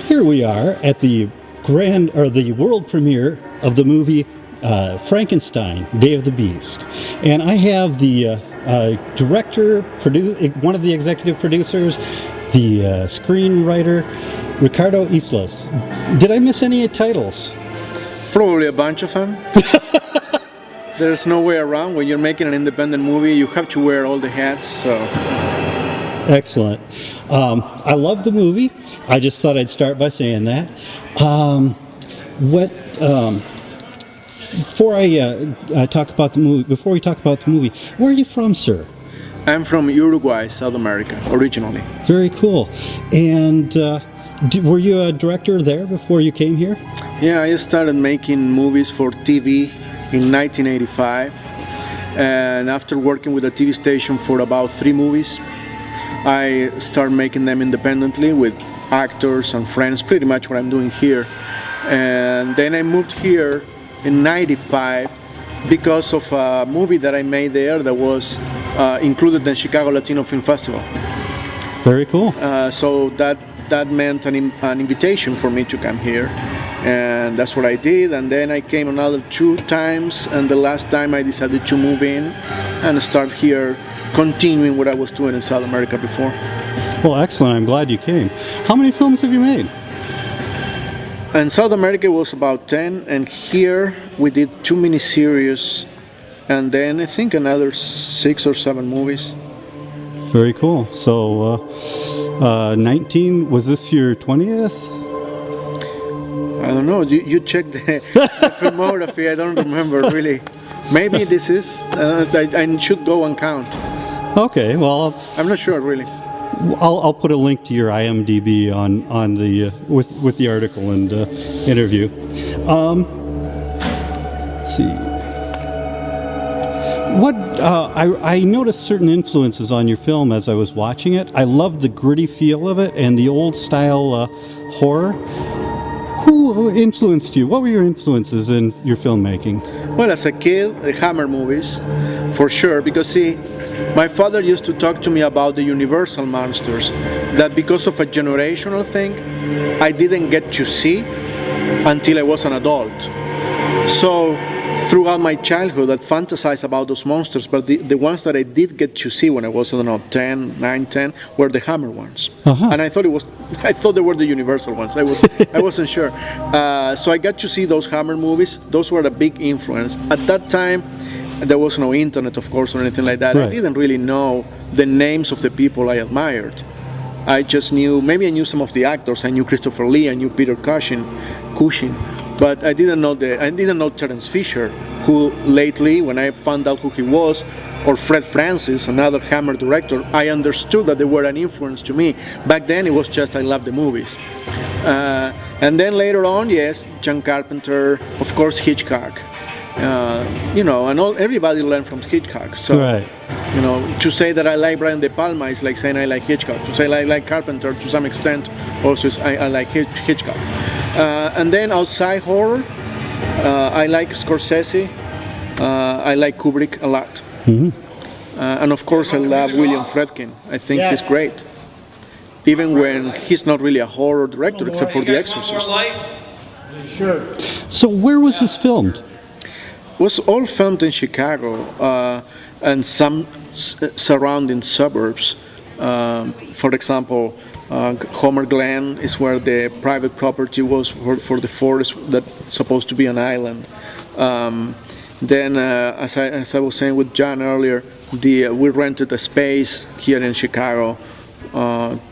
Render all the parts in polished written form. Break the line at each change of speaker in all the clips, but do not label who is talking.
Here we are at the the world premiere of the movie Frankenstein, Day of the Beast. And I have the director, one of the executive producers, the screenwriter, Ricardo Islas. Did I miss any titles?
Probably a bunch of them. There's no way around. When you're making an independent movie, you have to wear all the hats. So.
Excellent. I love the movie. I just thought I'd start by saying that. Before we talk about the movie, where are you from, sir?
I'm from Uruguay, South America, originally.
Very cool. And were you a director there before you came here?
Yeah, I started making movies for TV in 1985. And after working with a TV station for about 3 movies, I started making them independently with actors and friends, pretty much what I'm doing here. And then I moved here in 95 because of a movie that I made there that was included in the Chicago Latino Film Festival.
Very cool.
So that meant an invitation for me to come here. And that's what I did. And then I came another 2 times. And the last time I decided to move in and start here, continuing what I was doing in South America before.
Well, excellent. I'm glad you came. How many films have you made?
In South America it was about 10, and here we did 2 miniseries, and then I think another 6 or 7 movies.
Very cool. So, 19, was this your 20th?
I don't know, you check the filmography, I don't remember really. Maybe this is, I should go and count.
Okay, well,
I'm not sure really.
I'll put a link to your IMDb on the with the article and interview. Let's see. What I noticed certain influences on your film as I was watching it. I loved the gritty feel of it and the old style horror. Who influenced you? What were your influences in your filmmaking?
Well, as a kid, the Hammer movies, for sure, because see, my father used to talk to me about the Universal monsters that because of a generational thing, I didn't get to see until I was an adult. So throughout my childhood, I fantasized about those monsters, but the ones that I did get to see when I was, I don't know, 9, 10, were the Hammer ones. Uh-huh. And I thought they were the Universal ones. I wasn't sure. So I got to see those Hammer movies. Those were a big influence. At that time, there was no internet, of course, or anything like that. Right. I didn't really know the names of the people I admired. I just knew, maybe I knew some of the actors. I knew Christopher Lee, I knew Peter Cushing, but I didn't know Terence Fisher, who lately, when I found out who he was, or Fred Francis, another Hammer director, I understood that they were an influence to me. Back then, it was just I loved the movies. And then later on, yes, John Carpenter, of course, Hitchcock. And everybody learned from Hitchcock. So, right. To say that I like Brian De Palma is like saying I like Hitchcock. To say I like Carpenter to some extent, also I like Hitchcock. And then outside horror, I like Scorsese. I like Kubrick a lot. Mm-hmm. And of course, I love William Friedkin. I think he's great. Even when he's not really a horror director, except for The Exorcist.
Sure. So where was this filmed?
It was all filmed in Chicago and some surrounding suburbs. For example, Homer Glen is where the private property was for the forest that's supposed to be an island. Then, as I was saying with John earlier, we rented a space here in Chicago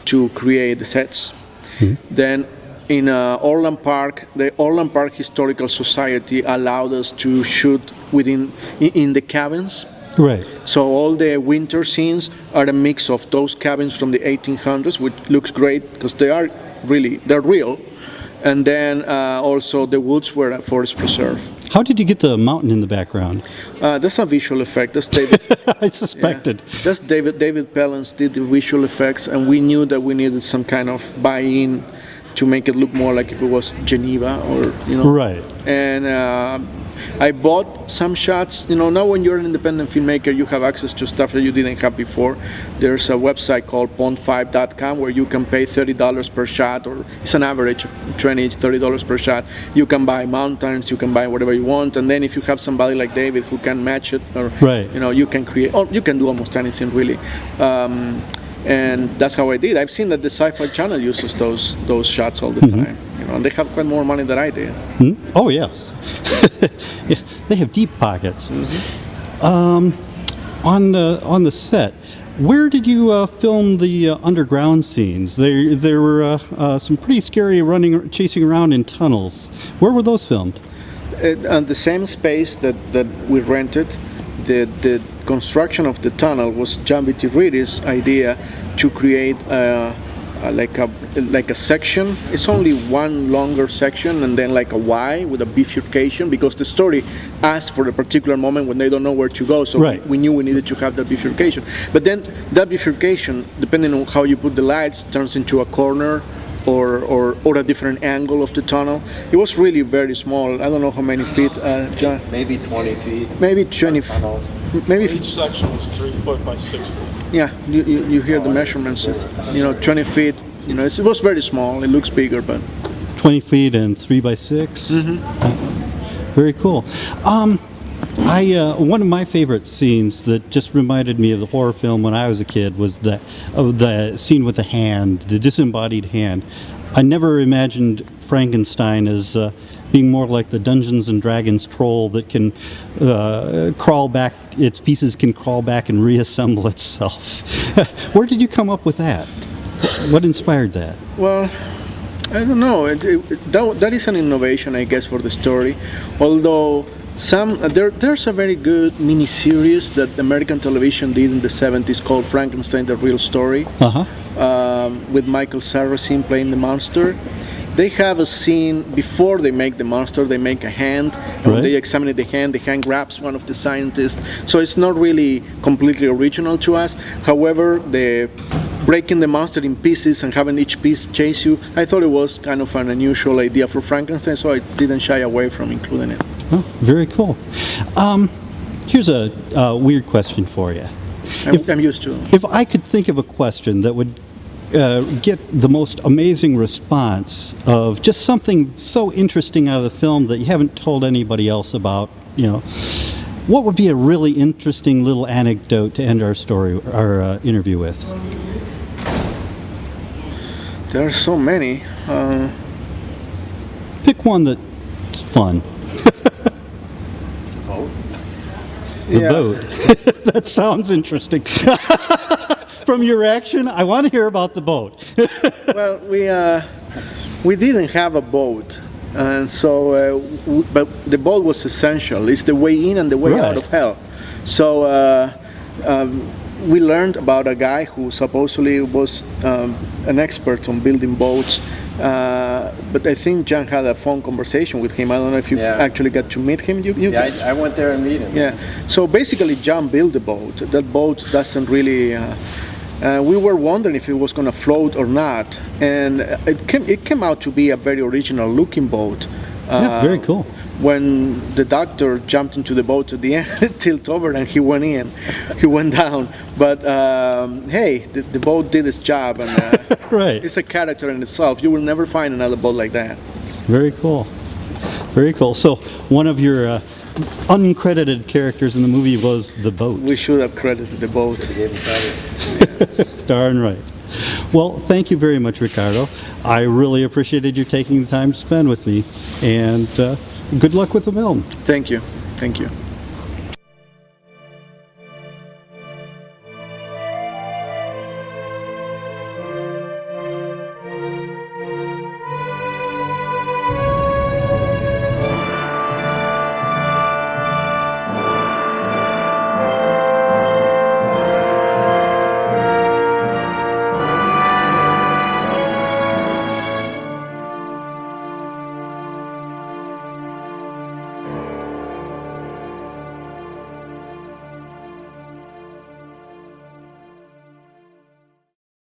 to create the sets. Mm-hmm. Then in Orland Park, the Orland Park Historical Society allowed us to shoot in the cabins.
Right.
So all the winter scenes are a mix of those cabins from the 1800s, which looks great because they're real. And then also the woods were a forest preserve.
How did you get the mountain in the background?
That's a visual effect. That's David.
I suspected.
Yeah, that's David Pellens did the visual effects, and we knew that we needed some kind of buy-in to make it look more like if it was Geneva or.
Right.
And I bought some shots. You know, now when you're an independent filmmaker, you have access to stuff that you didn't have before. There's a website called pond5.com where you can pay $30 per shot, or it's an average of $20, $30 per shot. You can buy mountains, you can buy whatever you want, and then if you have somebody like David who can match it, or
Right.
you know, you can create, or you can do almost anything really. And that's how I did. I've seen that the Sci-Fi Channel uses those shots all the time. You know, and they have quite more money than I did.
Oh yes, yeah, they have deep pockets. On the set, where did you film the underground scenes? There were some pretty scary chasing around in tunnels. Where were those filmed?
On the same space that we rented. The construction of the tunnel was John Vitiri's idea to create like a section. It's only one longer section and then like a Y with a bifurcation, because the story asks for a particular moment when they don't know where to go. So
Right.
we knew we needed to have that bifurcation. But then that bifurcation, depending on how you put the lights, turns into a corner or a different angle of the tunnel. It was really very small. I don't know how many feet, John.
Maybe 20 feet.
Maybe 20.
Tunnels.
Maybe.
Each section was 3 foot by 6 foot.
Yeah, you hear the measurements. It's, 20 feet. It was very small. It looks bigger, but
20 feet and 3 by 6. Very cool. One of my favorite scenes that just reminded me of the horror film when I was a kid was the scene with the hand, the disembodied hand. I never imagined Frankenstein as being more like the Dungeons and Dragons troll that can crawl back, its pieces can crawl back and reassemble itself. Where did you come up with that? What inspired that?
well, I don't know. That is an innovation, I guess, for the story. Although there's a very good miniseries that American television did in the 70s called Frankenstein: The Real Story, with Michael Sarrazin playing the monster. They have a scene before they make the monster. They make a hand, and when
Right.
they examine the hand grabs one of the scientists. So it's not really completely original to us. However, the breaking the monster in pieces and having each piece chase you, I thought it was kind of an unusual idea for Frankenstein, so I didn't shy away from including it.
Oh, very cool. Here's a weird question for you.
I'm used to it.
If I could think of a question that would get the most amazing response of just something so interesting out of the film that you haven't told anybody else about, what would be a really interesting little anecdote to end our interview with?
There are so many.
Pick one that's fun. The
Yeah.
boat. That sounds interesting. From your reaction, I want to hear about the boat.
Well, we didn't have a boat, and so but the boat was essential. It's the way in and the way out
Right.
of hell. So we learned about a guy who supposedly was an expert on building boats. But I think John had a phone conversation with him. I don't know if you
Yeah.
actually got to meet him.
Yeah, I went there and meet him.
Yeah. So basically, John built the boat. That boat doesn't really. We were wondering if it was going to float or not, and it came out to be a very original looking boat.
Yeah, very cool.
When the doctor jumped into the boat at the end, it tilted over and he went in. He went down. But hey, the boat did its job, and
Right.
it's a character in itself. You will never find another boat like that.
Very cool. Very cool. So one of your uncredited characters in the movie was the boat.
We should have credited the boat.
Gave him credit.
Darn right. Well, thank you very much, Ricardo. I really appreciated you taking the time to spend with me, and good luck with the film.
Thank you. Thank you.